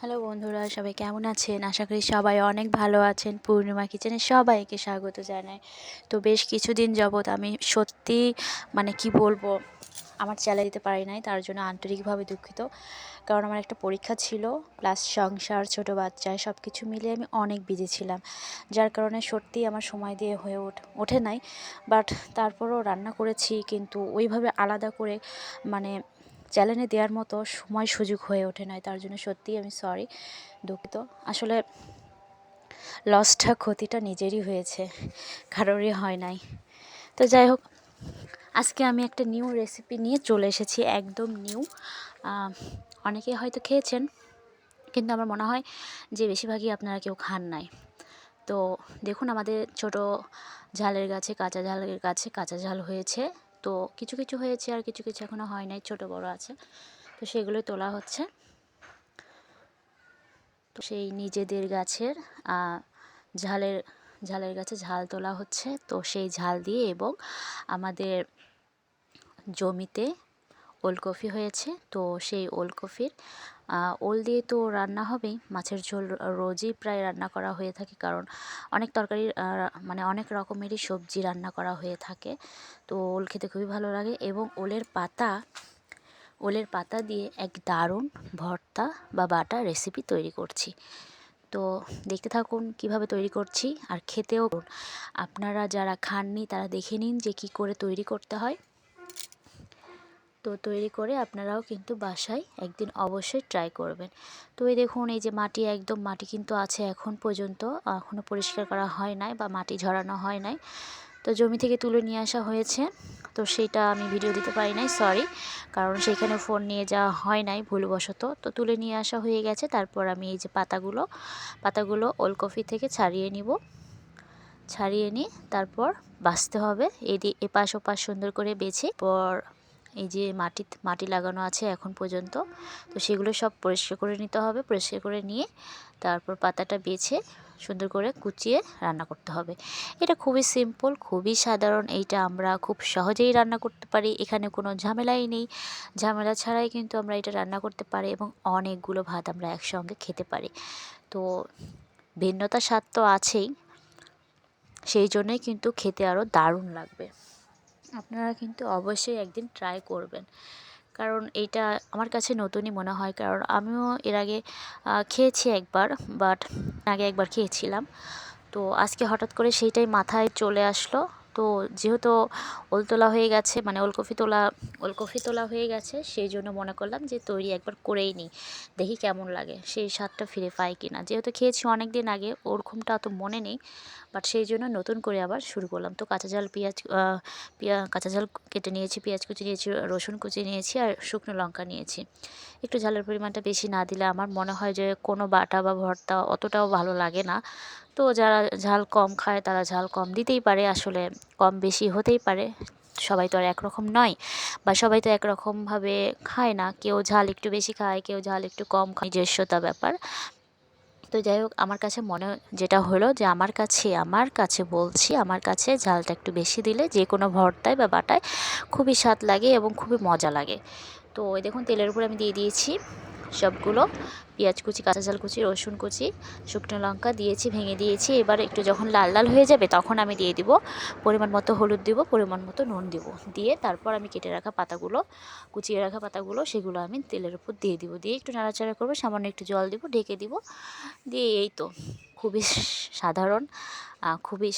Hello বন্ধুরা, সবাই কেমন আছেন? আশা করি সবাই অনেক ভালো আছেন। পূর্ণিমা কিচেনে সবাইকে স্বাগত জানাই। তো বেশ কিছুদিন যাবৎ আমি সত্যি কি বলবো, আমার চ্যানেল দিতে পারি নাই, তার জন্য আন্তরিকভাবে দুঃখিত। কারণ আমার একটা পরীক্ষা ছিল, প্লাস সংসার, ছোট বাচ্চা সব কিছু মিলিয়ে আমি অনেক বিজি ছিলাম, যার কারণে সত্যিই আমার সময় দিয়ে হয়ে ওঠে নাই। বাট তারপরও রান্না করেছি, কিন্তু ওইভাবে আলাদা করে চ্যানেলে দেওয়ার মতো সময় সুযোগ হয়ে ওঠে নাই। তার জন্য সত্যিই আমি সরি, দুঃখিত। আসলে ক্ষতিটা নিজেরই হয়েছে, কারোরই হয় নাই। তো যাই হোক, আজকে আমি একটা নিউ রেসিপি নিয়ে চলে এসেছি, একদম নিউ। অনেকেই হয়তো খেয়েছেন, কিন্তু আমার মনে হয় যে বেশিরভাগই আপনারা কেউ খান নাই। তো দেখুন, আমাদের ছোট ঝালের গাছে, কাঁচা ঝাল হয়েছে। তো কিছু কিছু হয়েছে, আর কিছু কিছু এখনও হয় নাই, ছোট বড় আছে। তো সেগুলোই তোলা হচ্ছে। তো সেই নিজেদের গাছের ঝালের ঝালের গাছে ঝাল তোলা হচ্ছে। তো সেই ঝাল দিয়ে, এবং আমাদের জমিতে ওলকপি হয়েছে, তো সেই ওলকপির ওল দিয়ে তো রান্না হবেই। মাছের ঝোল রোজই প্রায় রান্না করা হয়ে থাকে, কারণ অনেক তরকারি অনেক রকমেরই সবজি রান্না করা হয়ে থাকে। তো ওল খেতে খুবই ভালো লাগে, এবং ওলের পাতা দিয়ে এক দারুণ ভর্তা বা বাটা রেসিপি তৈরি করছি। তো দেখতে থাকুন কিভাবে তৈরি করছি, আর খেতেও আপনারা যারা খাননি তারা দেখে নিন যে কী করে তৈরি করতে হয়। তো তৈরি করে আপনারাও কিন্তু বাসায় একদিন অবশ্যই ট্রাই করবেন। তো এই দেখুন, এই যে একদম মাটি কিন্তু আছে এখন পর্যন্ত, এখনও পরিষ্কার করা হয় নাই বা মাটি ঝরানো হয় নাই। তো জমি থেকে তুলে নিয়ে আসা হয়েছে। তো সেটা আমি ভিডিও দিতে পারি নাই, সরি, কারণ সেখানে ফোন নিয়ে যাওয়া হয় নাই ভুলবশত। তো তুলে নিয়ে আসা হয়ে গেছে। তারপর আমি এই যে পাতাগুলো ওলকপি থেকে ছাড়িয়ে নিব। ছাড়িয়ে নিয়ে তারপর বাছতে হবে, এপাশ ওপাশ সুন্দর করে বেছে। পর এই যে মাটি লাগানো আছে এখন পর্যন্ত, তো সেগুলো সব পরিষ্কার করে নিতে হবে। পরিষ্কার করে নিয়ে তারপর পাতাটা বেছে সুন্দর করে কুচিয়ে রান্না করতে হবে। এটা খুবই সিম্পল, খুবই সাধারণ। এইটা আমরা খুব সহজেই রান্না করতে পারি, এখানে কোনো ঝামেলাই নেই। ঝামেলা ছাড়াই কিন্তু আমরা এটা রান্না করতে পারি, এবং অনেকগুলো ভাত আমরা একসঙ্গে খেতে পারি। তো ভিন্নতা স্বাদ তো আছেই, সেই জন্যই কিন্তু খেতে আরও দারুণ লাগবে। আপনারা কিন্তু অবশ্যই একদিন ট্রাই করবেন, কারণ এইটা আমার কাছে নতুনই মনে হয়। কারণ আমিও এর আগে খেয়েছি একবার, বাট আগে একবার খেয়েছিলাম। তো আজকে হঠাৎ করে সেইটাই মাথায় চলে আসলো। তো যেহেতু ওলকপি তোলা হয়ে গেছে, সেই জন্য মনে করলাম যে তৈরি একবার করেই নিই, দেখি কেমন লাগে, সেই স্বাদটা ফিরে পাই কিনা। যেহেতু খেয়েছি অনেক দিন আগে, ওরকমটা অত মনে নেই, বাট সেই জন্য নতুন করে আবার শুরু করলাম। তো কাঁচা ঝাল কেটে নিয়েছি, পেঁয়াজ কুচি নিয়েছি, রসুন কুচি নিয়েছি, আর শুকনো লঙ্কা নিয়েছি। একটু ঝালের পরিমাণটা বেশি না দিলে আমার মনে হয় যে কোনো বাটা বা ভর্তা অতটাও ভালো লাগে না। তো যারা ঝাল কম খায় তারা ঝাল কম দিতেই পারে, আসলে কম বেশি হতেই পারে। সবাই তো আর একরকম নয়, বা সবাই তো একরকমভাবে খায় না। কেউ ঝাল একটু বেশি খায়, কেউ ঝাল একটু কম খায়, নিজস্বতা ব্যাপার। তো যাই হোক, আমার কাছে যেটা হলো যে আমার কাছে ঝালটা একটু বেশি দিলে যে কোনো ভর্তায় বা বাটায় খুবই স্বাদ লাগে এবং খুবই মজা লাগে। তো ওই দেখুন, তেলের উপর আমি দিয়ে দিয়েছি সবগুলো পেঁয়াজ কুচি, কাঁচা ঝাল কুচি, রসুন কুচি, শুকনো লঙ্কা দিয়েছি, ভেঙে দিয়েছি। এবার একটু যখন লাল লাল হয়ে যাবে তখন আমি দিয়ে দিব পরিমাণ মতো হলুদ, দিব পরিমাণ মতো নুন, দিব দিয়ে তারপর আমি কুচিয়ে রাখা পাতাগুলো সেগুলো আমি তেলের উপর দিয়ে দিব। দিয়ে একটু নাড়াচাড়া করবো, সামান্য একটু জল দিব, ঢেকে দিব। দিয়ে এই তো, খুবই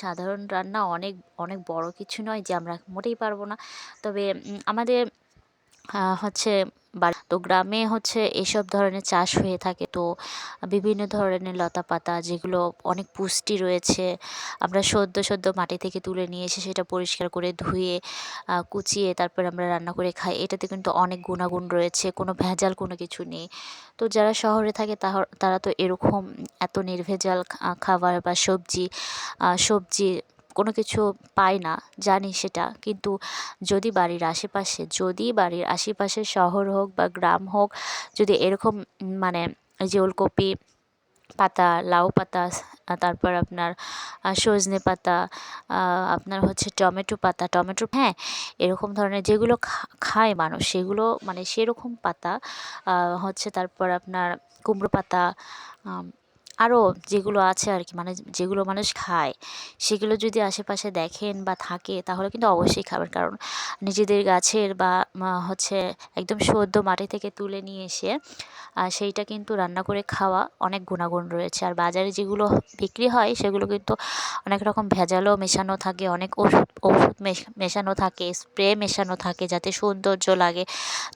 সাধারণ রান্না, অনেক অনেক বড় কিছু নয় যে আমরা মোটেই পারবো না। তবে আমাদের হচ্ছে তো গ্রামে হচ্ছে এসব ধরনের চাষ হয়ে থাকে। তো বিভিন্ন ধরনের লতা পাতা যেগুলো অনেক পুষ্টি রয়েছে, আমরা সদ্য মাটি থেকে তুলে নিয়ে এসে সেটা পরিষ্কার করে ধুয়ে কুচিয়ে তারপর আমরা রান্না করে খাই। এটাতে কিন্তু অনেক গুণাগুণ রয়েছে, কোনো ভেজাল কোনো কিছু নেই। তো যারা শহরে থাকে তারা তো এরকম এত নির্ভেজাল খাবার বা সবজি কোনো কিছু পায় না, জানি সেটা। কিন্তু বাড়ির আশেপাশে শহর হোক বা গ্রাম হোক, যদি এরকম এই যে ওলকপি পাতা, লাউ পাতা, তারপর আপনার সজনে পাতা, আপনার হচ্ছে টমেটো পাতা, হ্যাঁ, এরকম ধরনের যেগুলো খায় মানুষ সেগুলো মানে সেরকম পাতা হচ্ছে, তারপর আপনার কুমড়ো পাতা, আরও যেগুলো আছে আর কি, মানে যেগুলো মানুষ খায় সেগুলো যদি আশেপাশে দেখেন বা থাকে তাহলে কিন্তু অবশ্যই খাবেন। কারণ নিজেদের গাছের বা হচ্ছে একদম সদ্য মাটি থেকে তুলে নিয়ে এসে সেইটা কিন্তু রান্না করে খাওয়া অনেক গুণাগুণ রয়েছে। আর বাজারে যেগুলো বিক্রি হয় সেগুলো কিন্তু অনেক রকম ভেজালও মেশানো থাকে, অনেক ওষুধ ওষুধ মেশানো থাকে, স্প্রে মেশানো থাকে যাতে সৌন্দর্য লাগে,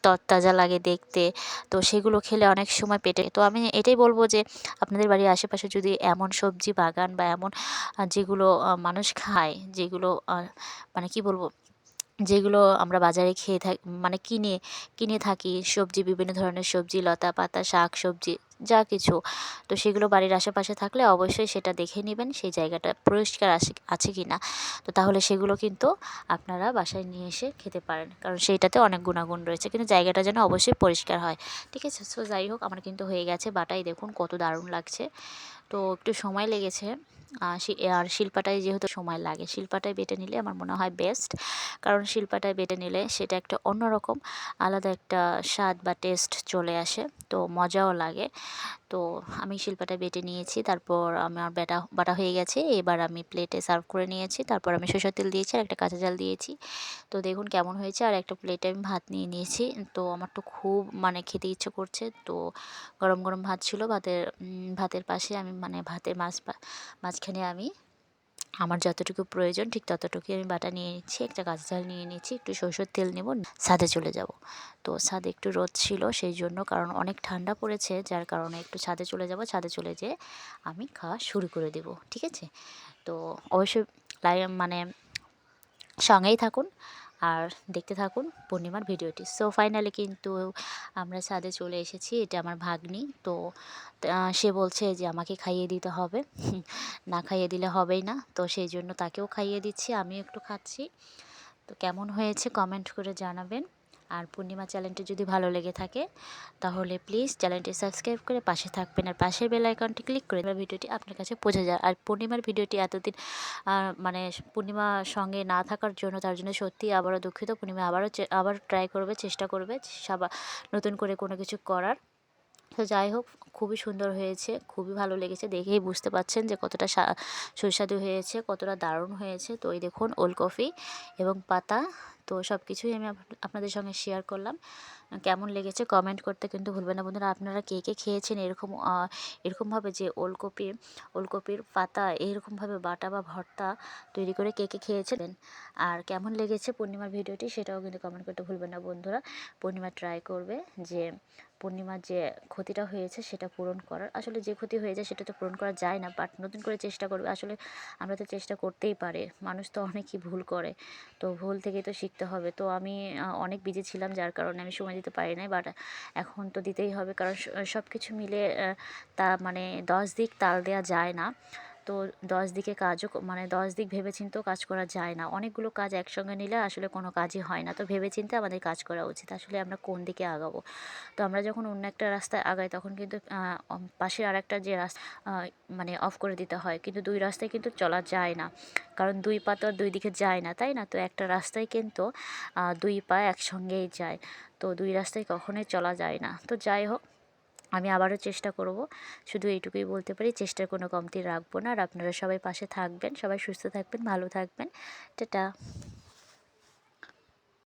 তরতাজা লাগে দেখতে। তো সেগুলো খেলে অনেক সময় পেটে, তো আমি এটাই বলবো যে আপনাদের বাড়ির আশেপাশে যদি এমন সবজি বাগান বা এমন যেগুলো মানুষ খায়, যেগুলো মানে কি বলবো, যেগুলো আমরা বাজারে খেয়ে থাকি, মানে কিনে থাকি সবজি, বিভিন্ন ধরনের সবজি, লতা পাতা, শাক সবজি যা কিছু, তো সেগুলো বাড়ির আশেপাশে থাকলে অবশ্যই সেটা দেখে নেবেন সেই জায়গাটা পরিষ্কার আছে কি না। তো তাহলে সেগুলো কিন্তু আপনারা বাসায় নিয়ে এসে খেতে পারেন, কারণ সেইটাতে অনেক গুণাগুণ রয়েছে, কিন্তু জায়গাটা যেন অবশ্যই পরিষ্কার হয়। ঠিক আছে, সো যাই হোক, আমার কিন্তু হয়ে গেছে বাটাই, দেখুন কত দারুণ লাগছে। তো একটু সময় লেগেছে, আর শিলপাটায় যেহেতু সময় লাগে, শিলপাটায় বেটে নিলে আমার মনে হয় বেস্ট। কারণ শিলপাটায় বেটে নিলে সেটা একটা অন্যরকম আলাদা একটা স্বাদ বা টেস্ট চলে আসে, তো মজাও লাগে। তো আমি শিলপাটায় বেটে নিয়েছি, তারপর আমার বাটা হয়ে গেছে, এবার আমি প্লেটে সার্ভ করে নিয়েছি, তারপর আমি সরষের তেল দিয়েছি আর একটা কাঁচা জাল দিয়েছি। তো দেখুন কেমন হয়েছে, আর একটা প্লেটে আমি ভাত নিয়ে নিয়েছি। তো আমার তো খুব মানে খেতে ইচ্ছে করছে, তো গরম গরম ভাত ছিল, ভাতের পাশে আমি মানে ভাতের মাঝখানে আমি আমার যতটুকু প্রয়োজন ঠিক ততটুকুই আমি বাটা নিয়ে নিচ্ছি, একটা কাঁচা ঝাল নিয়ে নিচ্ছি, একটু সরষের তেল নেব, ছাদে চলে যাব। তো ছাদে একটু রোদ ছিল সেই জন্য, কারণ অনেক ঠান্ডা পড়েছে যার কারণে একটু ছাদে চলে যাব, ছাদে চলে যেয়ে আমি খাওয়া শুরু করে দেব। ঠিক আছে, তো অবশ্যই মানে সঙ্গেই থাকুন আর দেখতে থাকুন পূর্ণিমার ভিডিওটি। সো ফাইনালি কিন্তু আমরা ছাদে চলে এসেছি, এটা আমার ভাগ্নি। তো সে বলছে যে আমাকে খাইয়ে দিতে হবে, না খাইয়ে দিলে হবেই না, তো সেই জন্য তাকেও খাইয়ে দিচ্ছি, আমিও একটু খাচ্ছি। তো কেমন হয়েছে কমেন্ট করে জানাবেন। আর পূর্ণিমা চ্যানেলটি যদি ভালো লেগে থাকে তাহলে প্লিজ চ্যানেলটি সাবস্ক্রাইব করে পাশে থাকবেন, আর পাশের বেল আইকনটি ক্লিক করে ভিডিওটি আপনার কাছে পৌঁছে যায়। আর পূর্ণিমার ভিডিওটি এতদিন মানে পূর্ণিমা সঙ্গে না থাকার জন্য, তার জন্য সত্যিই আবারও দুঃখিত। পূর্ণিমা আবার ট্রাই করবে, চেষ্টা করবে নতুন করে কোনো কিছু করার। তো যাই হোক, খুবই সুন্দর হয়েছে, খুবই ভালো লেগেছে, দেখেই বুঝতে পারছেন যে কতটা সুস্বাদু হয়েছে, কতটা দারুণ হয়েছে। তো এই দেখুন ওলকপি এবং পাতা, তো সব কিছুই আমি আপনাদের সঙ্গে শেয়ার করলাম। কেমন লেগেছে কমেন্ট করতে কিন্তু ভুলবেন না বন্ধুরা। আপনারা কে কে খেয়েছেন এরকমভাবে যে ওলকপির পাতা এরকমভাবে বাটা বা ভর্তা তৈরি করে কে কে খেয়েছেন, আর কেমন লেগেছে পূর্ণিমার ভিডিওটি সেটাও কিন্তু কমেন্ট করতে ভুলবেন না বন্ধুরা। পূর্ণিমা ট্রাই করবে যে পূর্ণিমার যে ক্ষতিটা হয়েছে সেটা পূরণ করার, আসলে যে ক্ষতি হয়ে যায় সেটা তো পূরণ করা যায় না, বাট নতুন করে চেষ্টা করবে। আসলে আমরা তো চেষ্টা করতেই পারি, মানুষ তো অনেকই ভুল করে, তো ভুল থেকেই তো শিখতে হবে। তো আমি অনেক বিজি ছিলাম যার কারণে আমি সময় দিতে পারি নাই, বাট এখন তো দিতেই হবে, কারণ সব কিছু মিলে তা মানে 10 দিক তাল দেওয়া যায় না। তো 10 দিকে কাজও মানে 10 দিক ভেবেচিন্তেও কাজ করা যায় না, অনেকগুলো কাজ একসঙ্গে নিলে আসলে কোনো কাজই হয় না। তো ভেবেচিন্তে আমাদের কাজ করা উচিত, আসলে আমরা কোন দিকে আগাবো। তো আমরা যখন অন্য একটা রাস্তায় আগাই তখন কিন্তু পাশের আরেকটা যে রাস্তা মানে অফ করে দিতে হয়, কিন্তু দুই রাস্তায় কিন্তু চলা যায় না, কারণ দুই পা তো আর দুই দিকে যায় না, তাই না? তো একটা রাস্তায় কিন্তু দুই পা একসঙ্গেই যায়, তো দুই রাস্তায় কখনোই চলা যায় না। তো যাই হোক, আমি আবারও চেষ্টা করব, শুধু এইটুকুই বলতে পারি, চেষ্টার কোনো কমতি রাখবো না। আর আপনারা সবাই পাশে থাকবেন, সবাই সুস্থ থাকবেন, ভালো থাকবেন। টাটা।